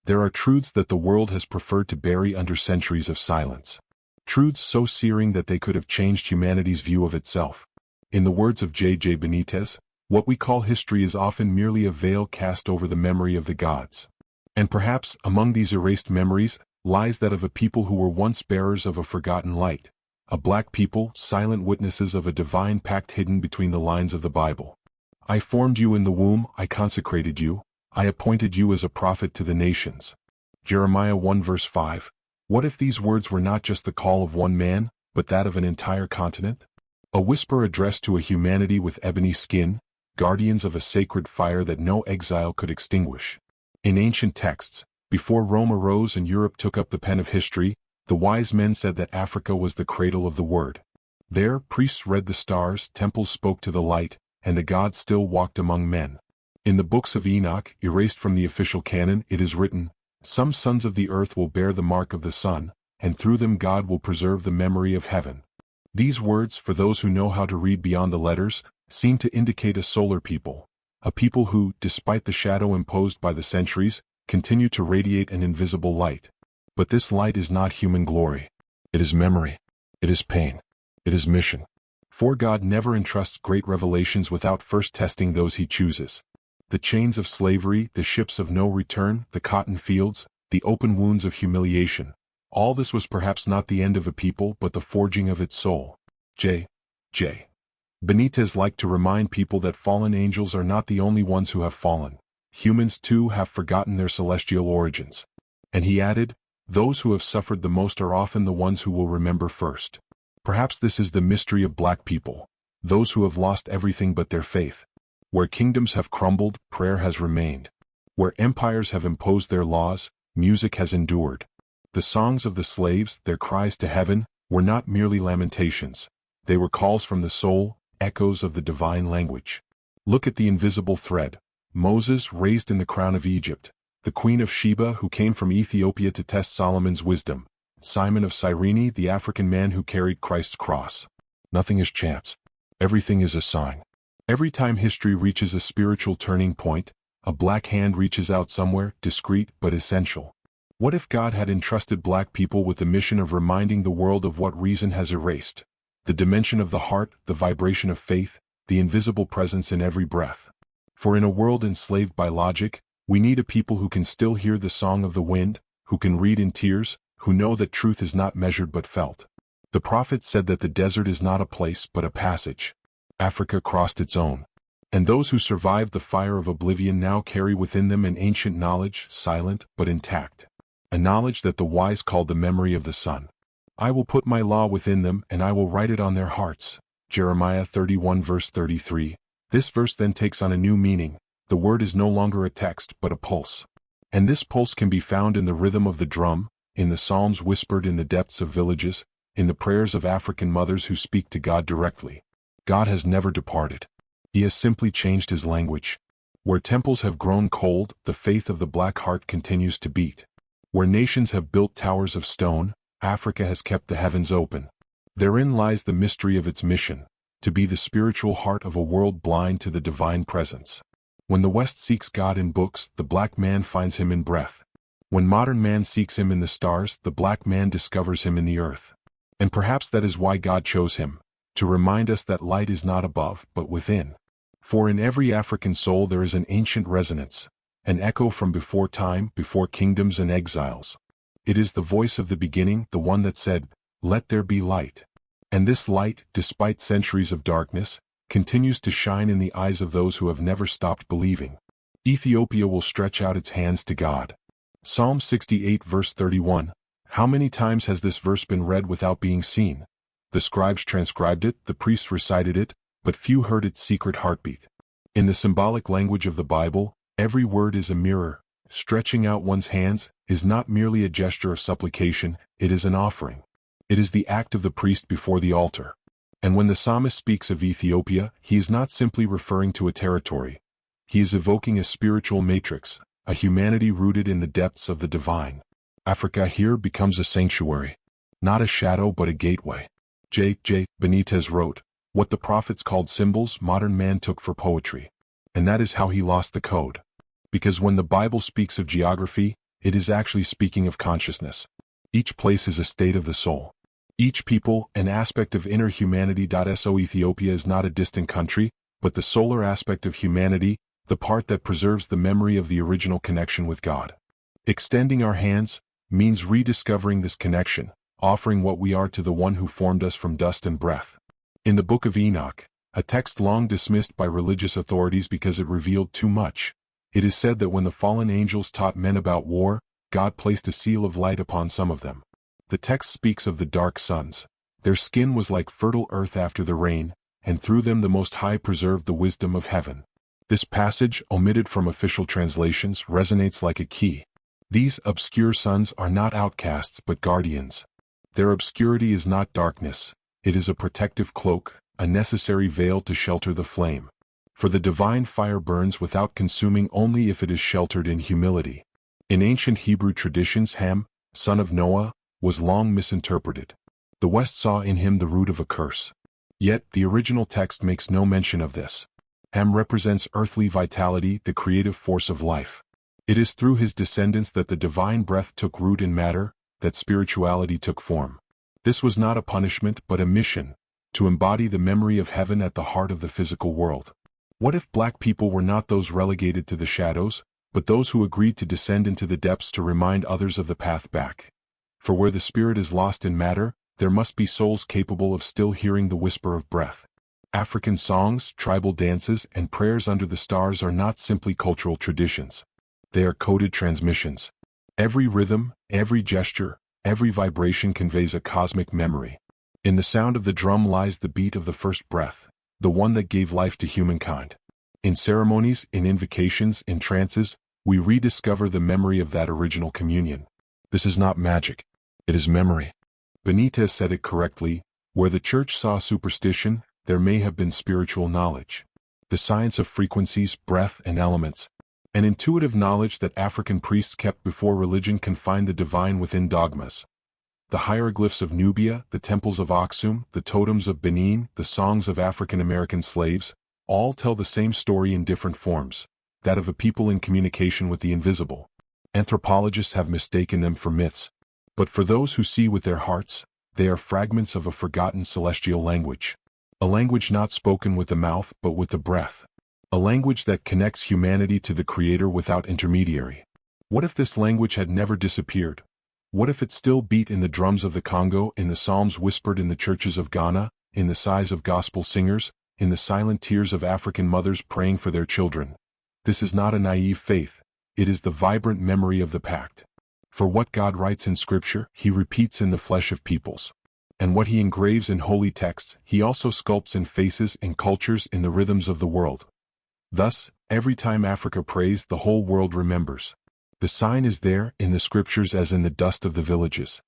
There are truths that the world has preferred to bury under centuries of silence. Truths so searing that they could have changed humanity's view of itself. In the words of J. Benítez, what we call history is often merely a veil cast over the memory of the gods. And perhaps, among these erased memories, lies that of a people who were once bearers of a forgotten light. A black people, silent witnesses of a divine pact hidden between the lines of the Bible. I formed you in the womb, I consecrated you, I appointed you as a prophet to the nations. Jeremiah 1 verse 5. What if these words were not just the call of one man, but that of an entire continent? A whisper addressed to a humanity with ebony skin, guardians of a sacred fire that no exile could extinguish. In ancient texts, before Rome arose and Europe took up the pen of history, the wise men said that Africa was the cradle of the word. There, priests read the stars, temples spoke to the light, and the gods still walked among men. In the books of Enoch, erased from the official canon, it is written, "Some sons of the earth will bear the mark of the sun, and through them God will preserve the memory of heaven." These words, for those who know how to read beyond the letters, seem to indicate a solar people. A people who, despite the shadow imposed by the centuries, continue to radiate an invisible light. But this light is not human glory. It is memory. It is pain. It is mission. For God never entrusts great revelations without first testing those he chooses. The chains of slavery, the ships of no return, the cotton fields, the open wounds of humiliation. All this was perhaps not the end of a people but the forging of its soul. J. Benítez liked to remind people that fallen angels are not the only ones who have fallen. Humans too have forgotten their celestial origins. And he added, those who have suffered the most are often the ones who will remember first. Perhaps this is the mystery of black people, those who have lost everything but their faith. Where kingdoms have crumbled, prayer has remained. Where empires have imposed their laws, music has endured. The songs of the slaves, their cries to heaven, were not merely lamentations. They were calls from the soul, echoes of the divine language. Look at the invisible thread. Moses raised in the crown of Egypt. The Queen of Sheba who came from Ethiopia to test Solomon's wisdom. Simon of Cyrene, the African man who carried Christ's cross. Nothing is chance. Everything is a sign. Every time history reaches a spiritual turning point, a black hand reaches out somewhere, discreet but essential. What if God had entrusted black people with the mission of reminding the world of what reason has erased? The dimension of the heart, the vibration of faith, the invisible presence in every breath. For in a world enslaved by logic, we need a people who can still hear the song of the wind, who can read in tears, who know that truth is not measured but felt. The prophet said that the desert is not a place but a passage. Africa crossed its own. And those who survived the fire of oblivion now carry within them an ancient knowledge, silent but intact. A knowledge that the wise called the memory of the sun. I will put my law within them and I will write it on their hearts. Jeremiah 31 verse 33. This verse then takes on a new meaning. The word is no longer a text but a pulse. And this pulse can be found in the rhythm of the drum, in the psalms whispered in the depths of villages, in the prayers of African mothers who speak to God directly. God has never departed. He has simply changed his language. Where temples have grown cold, the faith of the black heart continues to beat. Where nations have built towers of stone, Africa has kept the heavens open. Therein lies the mystery of its mission, to be the spiritual heart of a world blind to the divine presence. When the West seeks God in books, the black man finds him in breath. When modern man seeks him in the stars, the black man discovers him in the earth. And perhaps that is why God chose him, to remind us that light is not above, but within. For in every African soul there is an ancient resonance, an echo from before time, before kingdoms and exiles. It is the voice of the beginning, the one that said, "Let there be light." And this light, despite centuries of darkness, continues to shine in the eyes of those who have never stopped believing. Ethiopia will stretch out its hands to God. Psalm 68 verse 31. How many times has this verse been read without being seen? The scribes transcribed it, the priests recited it, but few heard its secret heartbeat. In the symbolic language of the Bible, every word is a mirror. Stretching out one's hands is not merely a gesture of supplication, it is an offering. It is the act of the priest before the altar. And when the psalmist speaks of Ethiopia, he is not simply referring to a territory. He is evoking a spiritual matrix, a humanity rooted in the depths of the divine. Africa here becomes a sanctuary. Not a shadow but a gateway. J. Benítez wrote, "What the prophets called symbols, modern man took for poetry." And that is how he lost the code. Because when the Bible speaks of geography, it is actually speaking of consciousness. Each place is a state of the soul. Each people, an aspect of inner humanity. So Ethiopia is not a distant country, but the solar aspect of humanity, the part that preserves the memory of the original connection with God. Extending our hands means rediscovering this connection, offering what we are to the one who formed us from dust and breath. In the Book of Enoch, a text long dismissed by religious authorities because it revealed too much, it is said that when the fallen angels taught men about war, God placed a seal of light upon some of them. The text speaks of the dark sons. Their skin was like fertile earth after the rain, and through them the Most High preserved the wisdom of heaven. This passage, omitted from official translations, resonates like a key. These obscure sons are not outcasts but guardians. Their obscurity is not darkness, it is a protective cloak, a necessary veil to shelter the flame. For the divine fire burns without consuming only if it is sheltered in humility. In ancient Hebrew traditions, Ham, son of Noah, was long misinterpreted. The West saw in him the root of a curse. Yet, the original text makes no mention of this. Ham represents earthly vitality, the creative force of life. It is through his descendants that the divine breath took root in matter, that spirituality took form. This was not a punishment but a mission, to embody the memory of heaven at the heart of the physical world. What if black people were not those relegated to the shadows, but those who agreed to descend into the depths to remind others of the path back? For where the spirit is lost in matter, there must be souls capable of still hearing the whisper of breath. African songs, tribal dances, and prayers under the stars are not simply cultural traditions. They are coded transmissions. Every rhythm, every gesture, every vibration conveys a cosmic memory. In the sound of the drum lies the beat of the first breath, the one that gave life to humankind. In ceremonies, in invocations, in trances, we rediscover the memory of that original communion. This is not magic. It is memory. Benítez said it correctly: where the church saw superstition, there may have been spiritual knowledge. The science of frequencies, breath, and elements. An intuitive knowledge that African priests kept before religion confined the divine within dogmas. The hieroglyphs of Nubia, the temples of Aksum, the totems of Benin, the songs of African American slaves, all tell the same story in different forms, that of a people in communication with the invisible. Anthropologists have mistaken them for myths. But for those who see with their hearts, they are fragments of a forgotten celestial language. A language not spoken with the mouth but with the breath. A language that connects humanity to the Creator without intermediary. What if this language had never disappeared? What if it still beat in the drums of the Congo, in the psalms whispered in the churches of Ghana, in the sighs of gospel singers, in the silent tears of African mothers praying for their children? This is not a naive faith. It is the vibrant memory of the pact. For what God writes in Scripture, He repeats in the flesh of peoples. And what He engraves in holy texts, He also sculpts in faces and cultures in the rhythms of the world. Thus, every time Africa prays, the whole world remembers. The sign is there, in the Scriptures as in the dust of the villages.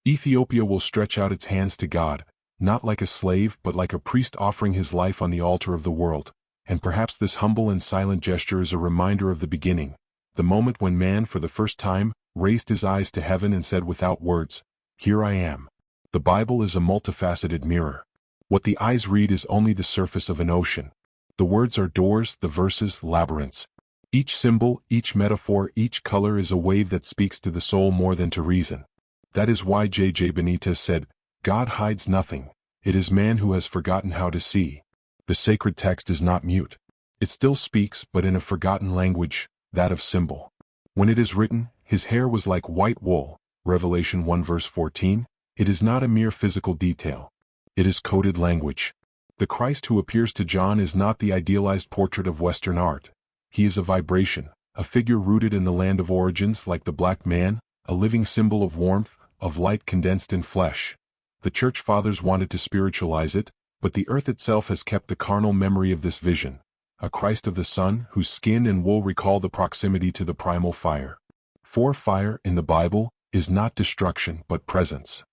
Ethiopia will stretch out its hands to God, not like a slave but like a priest offering his life on the altar of the world. And perhaps this humble and silent gesture is a reminder of the beginning, the moment when man for the first time raised his eyes to heaven and said without words, "Here I am." The Bible is a multifaceted mirror. What the eyes read is only the surface of an ocean. The words are doors, the verses, labyrinths. Each symbol, each metaphor, each color is a wave that speaks to the soul more than to reason. That is why J.J. Benítez said, "God hides nothing. It is man who has forgotten how to see." The sacred text is not mute. It still speaks, but in a forgotten language, that of symbol. When it is written, "His hair was like white wool," Revelation 1 verse 14, it is not a mere physical detail. It is coded language. The Christ who appears to John is not the idealized portrait of Western art. He is a vibration, a figure rooted in the land of origins like the black man, a living symbol of warmth, of light condensed in flesh. The Church Fathers wanted to spiritualize it, but the earth itself has kept the carnal memory of this vision. A Christ of the sun, whose skin and wool recall the proximity to the primal fire. For fire, in the Bible, is not destruction but presence.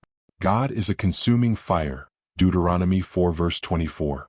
God is a consuming fire, Deuteronomy 4 verse 24.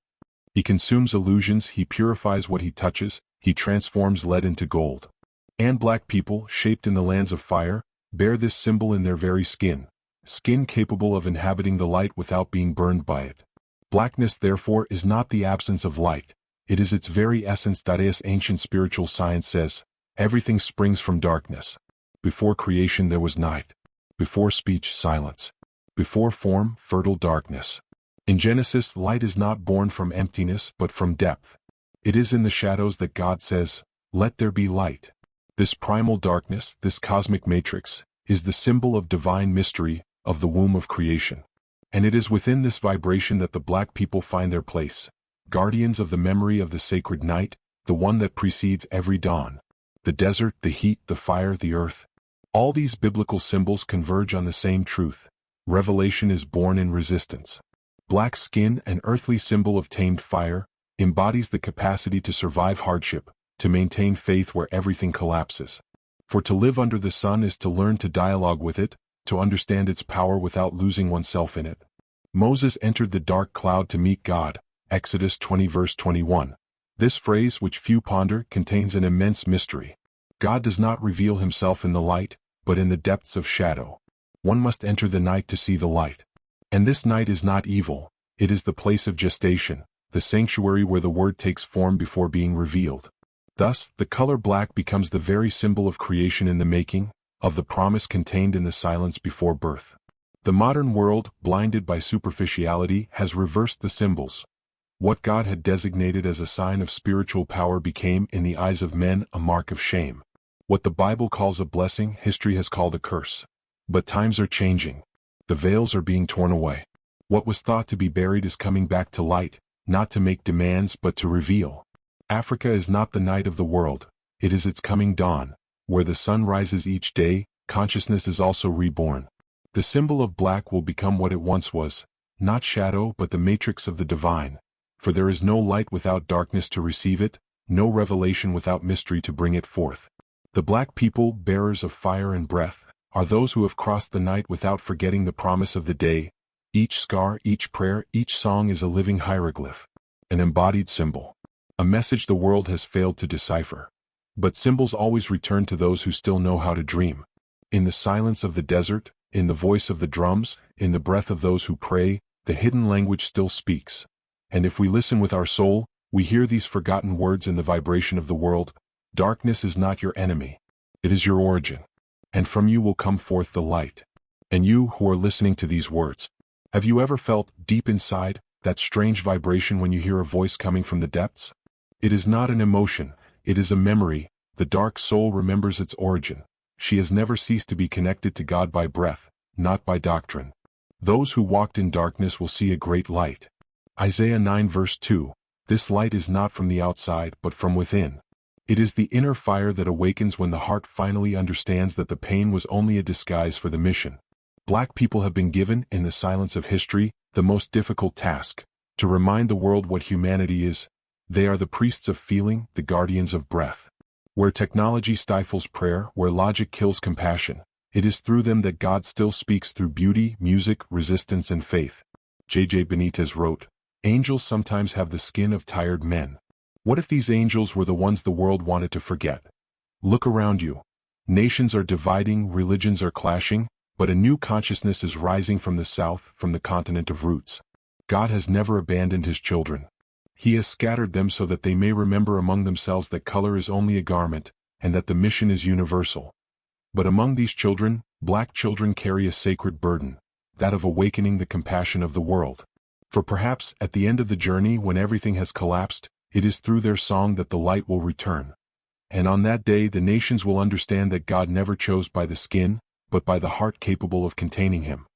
He consumes illusions, He purifies what He touches, He transforms lead into gold. And black people, shaped in the lands of fire, bear this symbol in their very skin. Skin capable of inhabiting the light without being burned by it. Blackness, therefore, is not the absence of light. It is its very essence. As ancient spiritual science says, everything springs from darkness. Before creation there was night. Before speech, silence. Before form, fertile darkness. In Genesis, light is not born from emptiness but from depth. It is in the shadows that God says, "Let there be light." This primal darkness, this cosmic matrix, is the symbol of divine mystery, of the womb of creation. And it is within this vibration that the black people find their place, guardians of the memory of the sacred night, the one that precedes every dawn. The desert, the heat, the fire, the earth. All these biblical symbols converge on the same truth. Revelation is born in resistance. Black skin, an earthly symbol of tamed fire, embodies the capacity to survive hardship, to maintain faith where everything collapses. For to live under the sun is to learn to dialogue with it, to understand its power without losing oneself in it. Moses entered the dark cloud to meet God, Exodus 20 verse 21. This phrase, which few ponder, contains an immense mystery. God does not reveal himself in the light, but in the depths of shadow. One must enter the night to see the light. And this night is not evil, it is the place of gestation, the sanctuary where the word takes form before being revealed. Thus, the color black becomes the very symbol of creation in the making, of the promise contained in the silence before birth. The modern world, blinded by superficiality, has reversed the symbols. What God had designated as a sign of spiritual power became, in the eyes of men, a mark of shame. What the Bible calls a blessing, history has called a curse. But times are changing. The veils are being torn away. What was thought to be buried is coming back to light, not to make demands but to reveal. Africa is not the night of the world, it is its coming dawn. Where the sun rises each day, consciousness is also reborn. The symbol of black will become what it once was, not shadow but the matrix of the divine. For there is no light without darkness to receive it, no revelation without mystery to bring it forth. The black people, bearers of fire and breath, are those who have crossed the night without forgetting the promise of the day. Each scar, each prayer, each song is a living hieroglyph, an embodied symbol, a message the world has failed to decipher. But symbols always return to those who still know how to dream. In the silence of the desert, in the voice of the drums, in the breath of those who pray, the hidden language still speaks. And if we listen with our soul, we hear these forgotten words in the vibration of the world. Darkness is not your enemy. It is your origin. And from you will come forth the light. And you, who are listening to these words, have you ever felt, deep inside, that strange vibration when you hear a voice coming from the depths? It is not an emotion, it is a memory. The dark soul remembers its origin. She has never ceased to be connected to God by breath, not by doctrine. Those who walked in darkness will see a great light. Isaiah 9 verse 2. This light is not from the outside but from within. It is the inner fire that awakens when the heart finally understands that the pain was only a disguise for the mission. Black people have been given, in the silence of history, the most difficult task, to remind the world what humanity is. They are the priests of feeling, the guardians of breath. Where technology stifles prayer, where logic kills compassion, it is through them that God still speaks through beauty, music, resistance and faith. J.J. Benítez wrote, "Angels sometimes have the skin of tired men." What if these angels were the ones the world wanted to forget? Look around you. Nations are dividing, religions are clashing, but a new consciousness is rising from the south, from the continent of roots. God has never abandoned his children. He has scattered them so that they may remember among themselves that color is only a garment, and that the mission is universal. But among these children, black children carry a sacred burden, that of awakening the compassion of the world. For perhaps, at the end of the journey when everything has collapsed, it is through their song that the light will return. And on that day the nations will understand that God never chose by the skin, but by the heart capable of containing him.